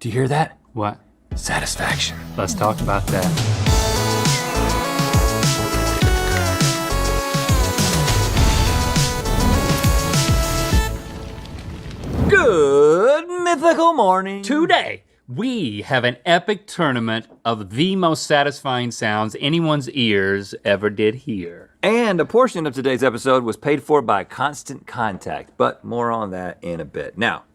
Do you hear that? What? Satisfaction. Let's talk about that. Good mythical morning. Today, we have an epic tournament of the most satisfying sounds anyone's ears ever did hear. And a portion of today's episode was paid for by Constant Contact, but more on that in a bit. Now,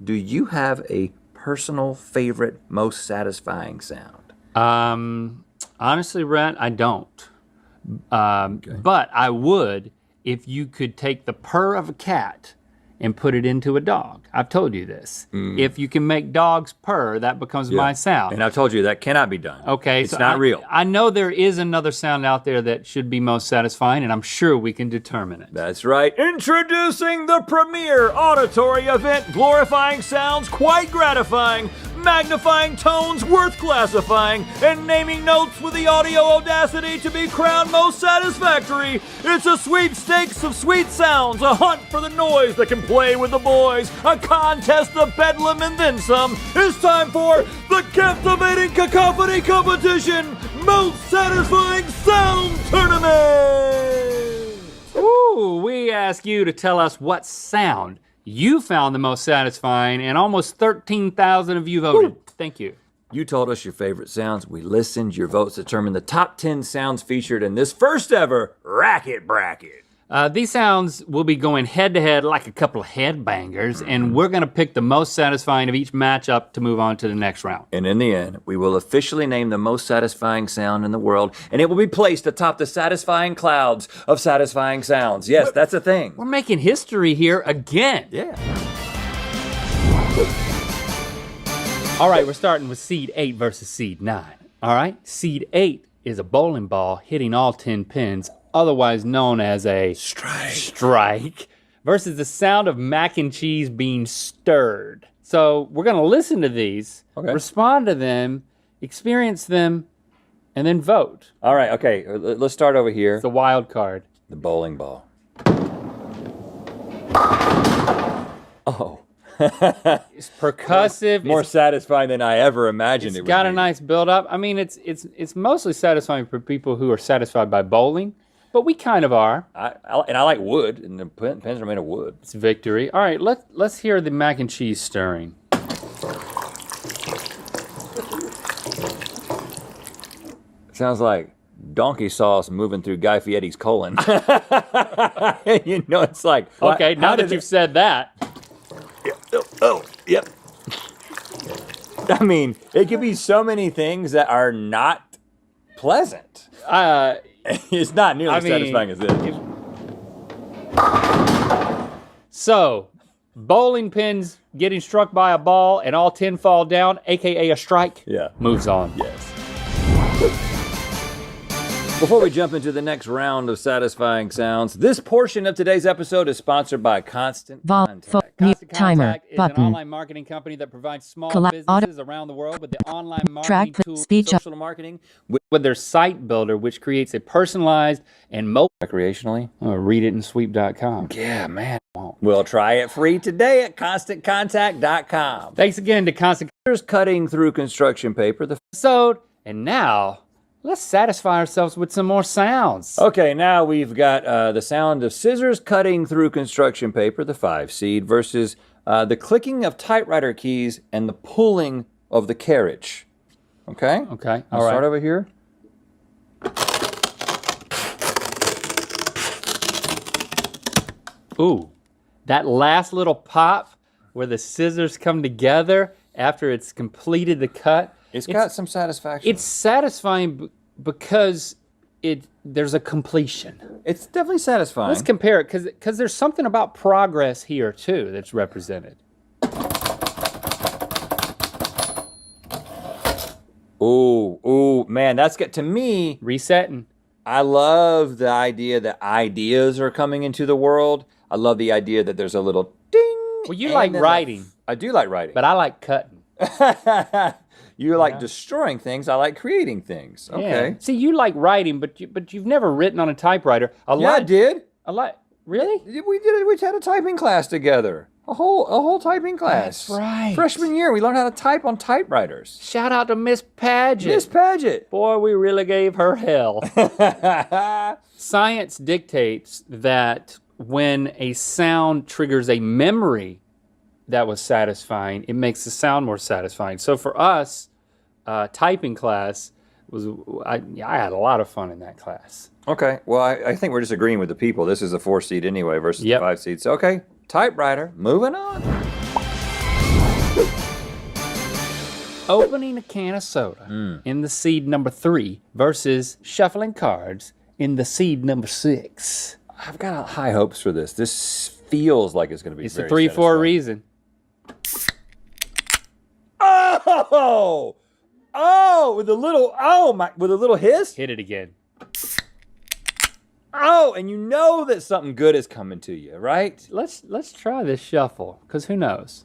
do you have a personal favorite, most satisfying sound? Honestly, Rhett, I don't. But I would if you could take the purr of a cat and put it into a dog. I've told you this. If you can make dogs purr, that becomes my sound. And I've told you that cannot be done. Okay, it's not real. I know there is another sound out there that should be most satisfying, and I'm sure we can determine it. That's right. Introducing the premier auditory event, glorifying sounds quite gratifying, magnifying tones worth classifying, and naming notes with the audio audacity to be crowned most satisfactory. It's a sweepstakes of sweet sounds, a hunt for the noise that can play with the boys, a contest of bedlam and then some. It's time for the captivating cacophony competition, most satisfying sound tournament. Ooh, we ask you to tell us what sound you found the most satisfying, and almost 13,000 of you voted. Woo. Thank you. You told us your favorite sounds. We listened. Your votes determined the top 10 sounds featured in this first ever Racket Bracket. These sounds will be going head to head like a couple of headbangers, and we're gonna pick the most satisfying of each matchup to move on to the next round. And in the end, we will officially name the most satisfying sound in the world, and it will be placed atop the satisfying clouds of satisfying sounds. Yes, that's a thing. We're making history here again. Yeah. All right, we're starting with seed 8 versus seed 9. All right, seed 8 is a bowling ball hitting all 10 pins, otherwise known as a strike, versus the sound of mac and cheese being stirred. So we're gonna listen to these, respond to them, experience them, and then vote. All right, okay, let's start over here. It's a wild card. The bowling ball. Oh. It's percussive. More satisfying than I ever imagined it would be. It's got a nice build up. I mean, it's mostly satisfying for people who are satisfied by bowling, but we kind of are. And I like wood, and the pins are made of wood. It's victory. All right, let's hear the mac and cheese stirring. Sounds like donkey sauce moving through Guy Fieri's colon. You know, it's like... Okay, now that you've said that. Yep. I mean, it could be so many things that are not pleasant. It's not nearly as satisfying as this. So, bowling pins getting struck by a ball and all 10 fall down, AKA a strike, moves on. Yes. Before we jump into the next round of satisfying sounds, this portion of today's episode is sponsored by Constant Contact. Constant timer Contact is button. an online marketing company that provides small businesses around the world with the online marketing tool, social marketing, with their site builder, which creates a personalized and mobile recreationally. Read it in sweep.com. Yeah, man. We'll try it free today at ConstantContact.com. Thanks again to Constant Cutting through construction paper. The episode, and now let's satisfy ourselves with some more sounds. Okay, now we've got the sound of scissors cutting through construction paper, the 5 seed, versus the clicking of typewriter keys and the pulling of the carriage. Okay? Okay, I'll start over here. Ooh, that last little pop where the scissors come together after it's completed the cut. It's got some satisfaction. It's satisfying because there's a completion. It's definitely satisfying. Let's compare it, because there's something about progress here too that's represented. Ooh, man, that's good. To me, resetting. I love the idea that ideas are coming into the world. I love the idea that there's a little ding. Well, you like writing. I do like writing. But I like cutting. You like destroying things. I like creating things. Okay. Yeah. See, you like writing, but you've never written on a typewriter. I did. Really? We had a typing class together. A whole typing class. That's right. Freshman year, we learned how to type on typewriters. Shout out to Miss Paget. Miss Paget. Boy, we really gave her hell. Science dictates that when a sound triggers a memory that was satisfying, it makes the sound more satisfying. So for us, typing class I had a lot of fun in that class. Okay, well, I think we're just agreeing with the people. This is a 4 seed anyway versus Yep. the 5 seed. So, okay, typewriter, moving on. Opening a can of soda in the seed number 3 versus shuffling cards in the seed number 6. I've got high hopes for this. This feels like it's going to be It's very a 3 for a satisfying. reason. Oh, with a little hiss. Hit it again. Oh, and you know that something good is coming to you, right? Let's try this shuffle, because who knows?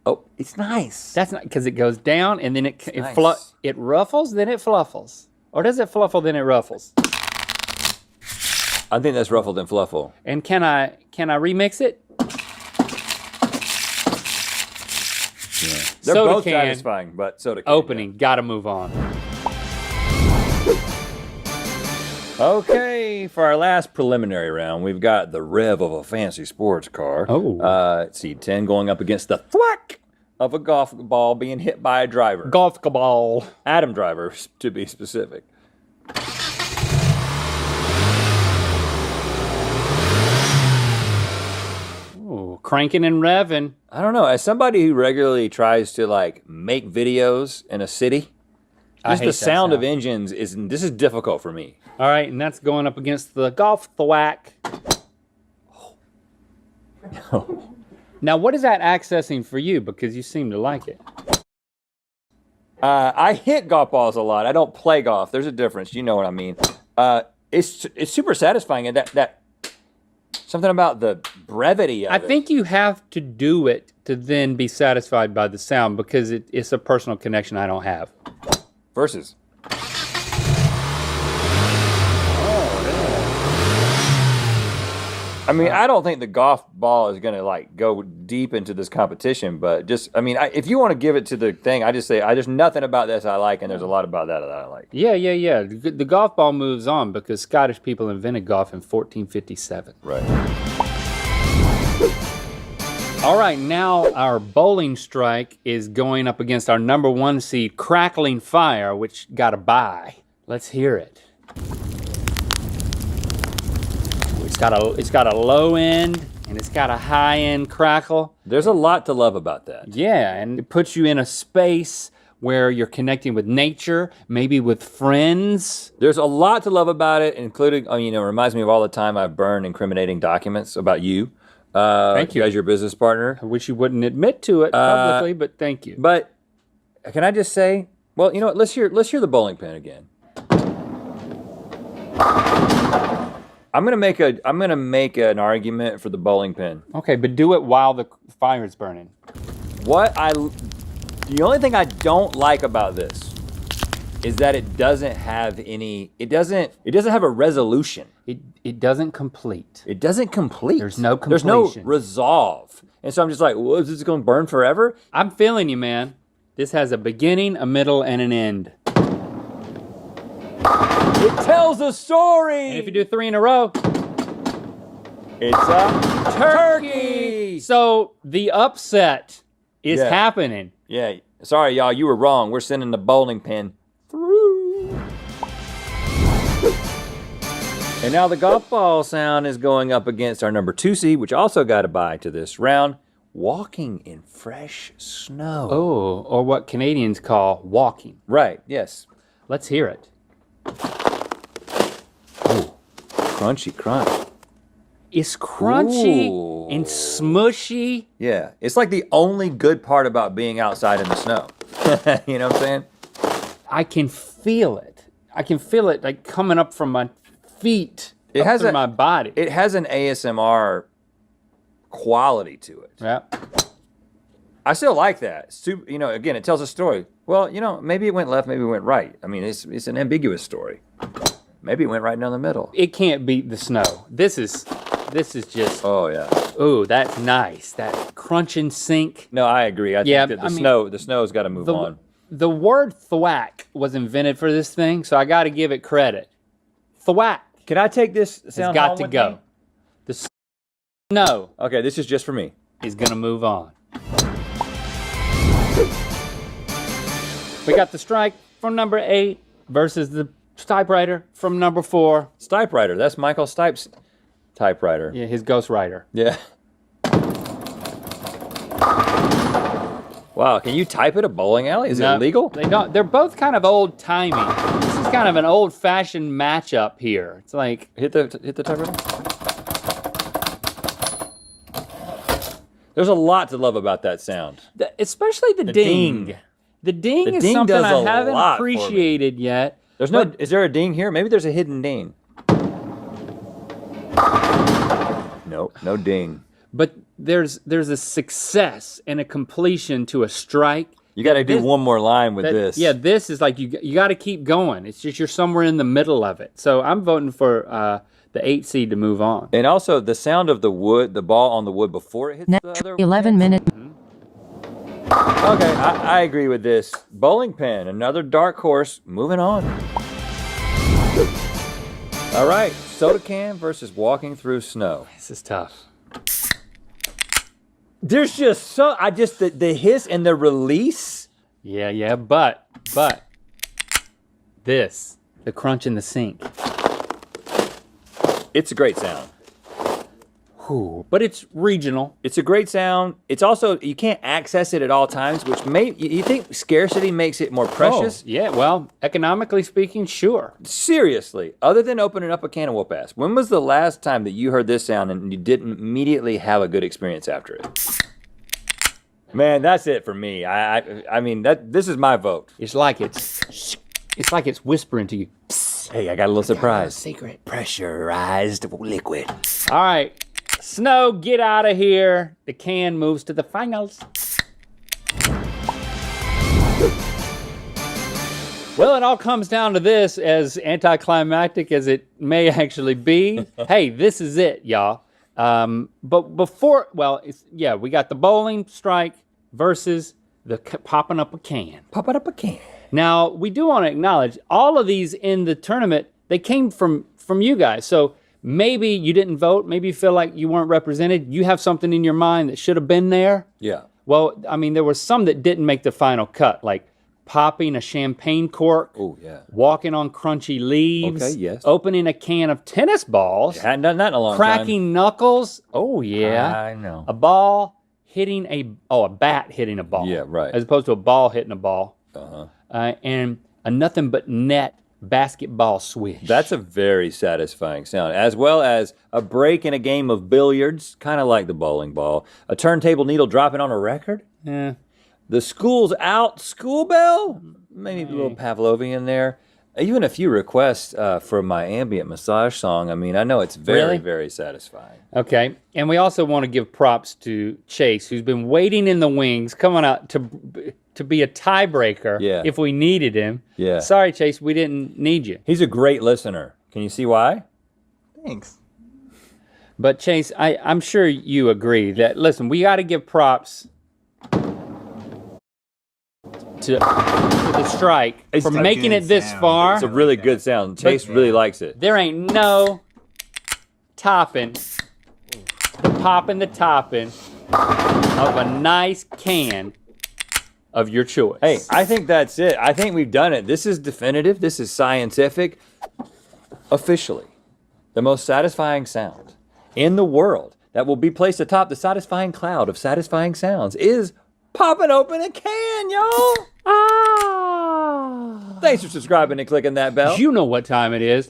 Oh, it's nice. That's not because it goes down and then it nice. it ruffles, then it fluffles. Or does it fluffle, then it ruffles? I think that's ruffled and fluffle. And can I remix it? They're Soda both can, satisfying, but soda can. opening, gotta move on. Okay, for our last preliminary round, we've got the rev of a fancy sports car. Oh. Seed 10 going up against the thwack of a golf ball being hit by a driver. Golf cabal. Adam driver, to be specific. Ooh, cranking and revving. I don't know. As somebody who regularly tries to make videos in a city, I just hate the that sound of sound. engines this is difficult for me. All right, and that's going up against the golf thwack. Now, what is that accessing for you? Because you seem to like it. I hit golf balls a lot. I don't play golf. There's a difference. You know what I mean. It's super satisfying, and that something about the brevity of I it. think you have to do it to then be satisfied by the sound, because it's a personal connection I don't have. Versus. I mean, I don't think the golf ball is going to go deep into this competition, but just, if you want to give it to the thing, I just say, there's nothing about this I like, and there's a lot about that I like. Yeah. The golf ball moves on because Scottish people invented golf in 1457. Right. All right, now our bowling strike is going up against our number 1 seed, Crackling Fire, which got a bye. Let's hear it. It's got a low end and it's got a high end crackle. There's a lot to love about that. Yeah, and it puts you in a space where you're connecting with nature, maybe with friends. There's a lot to love about it, including, it reminds me of all the time I've burned incriminating documents about you. Thank you. As your business partner. I wish you wouldn't admit to it publicly, but thank you. But can I just say, well, you know what? Let's hear the bowling pin again. I'm gonna make an argument for the bowling pin. Okay, but do it while the fire is burning. The only thing I don't like about this is that it doesn't have a resolution. It doesn't complete. It doesn't complete. There's no There's no completion. resolve. And so I'm just like, well, is this going to burn forever? I'm feeling you, man. This has a beginning, a middle, and an end. It tells a story. And if you do 3 in a row, it's a turkey. so the upset is Yeah. happening. Yeah, sorry, y'all, you were wrong. We're sending the bowling pin through. And now the golf ball sound is going up against our number 2 seed, which also got a bye to this round, walking in fresh snow. Oh, or what Canadians call walking. Right, yes. Let's hear it. Crunchy crunch. It's crunchy Ooh. and smushy. Yeah, it's like the only good part about being outside in the snow. You know what I'm saying? I can feel it. I can feel it like coming up from my feet, It up has through a- my body. It has an ASMR quality to it. Yeah. I still like that. Again, it tells a story. Well, maybe it went left, maybe it went right. I mean, it's an ambiguous story. Maybe it went right down the middle. It can't beat the snow. This is This is just, Oh yeah. ooh, that's nice. That crunch and sink. No, I agree. I Yeah, think that I mean, the snow's got to move on. The word thwack was invented for this thing, so I got to give it credit. Thwack Can I take this has sound got home to with go. me? The snow Okay, this is just for me. is going to move on. We got the strike from number 8 versus the typewriter from number 4. Typewriter. That's Michael Stipe's typewriter. Yeah, his ghostwriter. Yeah. Wow, can you type at a bowling alley? Is it illegal? They don't. They're both kind of old timey. This is kind of an old fashioned matchup here. It's like Hit the typewriter. There's a lot to love about that sound. especially the ding. ding. The ding The is ding something does I a haven't lot for me. appreciated yet. There's no. Is there a ding here? Maybe there's a hidden ding. Nope, no ding. But there's a success and a completion to a strike. You got to do This- one more line with this. Yeah, this is like you got to keep going. It's just you're somewhere in the middle of it. So I'm voting for the 8 seed to move on. And also the sound of the wood, the ball on the wood before it hits the Next other. 11 minutes. Okay, I agree with this. Bowling pin, another dark horse. Moving on. All right, soda can versus walking through snow. This is tough. There's just the hiss and the release. Yeah, but this, the crunch in the sink. It's a great sound. Ooh, but it's regional. It's a great sound. It's also, you can't access it at all times, which you think scarcity makes it more precious? Oh, yeah, well, economically speaking, sure. Seriously, other than opening up a can of whoop ass, when was the last time that you heard this sound and you didn't immediately have a good experience after it? Man, that's it for me. I mean, this is my vote. It's like it's whispering to you. Hey, I got a little surprise. Secret. Pressurized liquid. All right, Snow, get out of here. The can moves to the finals. Well, it all comes down to this, as anticlimactic as it may actually be. Hey, this is it, y'all. But before, we got the bowling strike versus the popping up a can. Pop it up a can. Now, we do want to acknowledge all of these in the tournament, they came from you guys. So maybe you didn't vote. Maybe you feel like you weren't represented. You have something in your mind that should have been there. Yeah. Well, I mean, there were some that didn't make the final cut, like popping a champagne cork. Oh, yeah. Walking on crunchy leaves. Okay, yes. Opening a can of tennis balls. Hadn't done that in a long time. Cracking knuckles. Oh, yeah. I know. A ball hitting a bat hitting a ball. Yeah, right. As opposed to a ball hitting a ball. Uh-huh. And a nothing but net basketball swish. That's a very satisfying sound, as well as a break in a game of billiards, kind of like the bowling ball. A turntable needle dropping on a record. Yeah. The school's out school bell. Maybe a little Pavlovian there. Even a few requests for my ambient massage song. I mean, I know it's very, Really? very satisfying. Okay. And we also want to give props to Chase, who's been waiting in the wings, coming out to be a tiebreaker Yeah. if we needed him. Yeah. Sorry, Chase, we didn't need you. He's a great listener. Can you see why? Thanks. But Chase, I'm sure you agree that, listen, we got to give props to the strike for a making good it this sound. far. It's a really good sound. Chase really likes it. There ain't no topping the popping the topping of a nice can of your choice. Hey, I think that's it. I think we've done it. This is definitive. This is scientific. Officially, the most satisfying sound in the world that will be placed atop the satisfying cloud of satisfying sounds is popping open a can, y'all. Ah. Thanks for subscribing and clicking that bell. You know what time it is.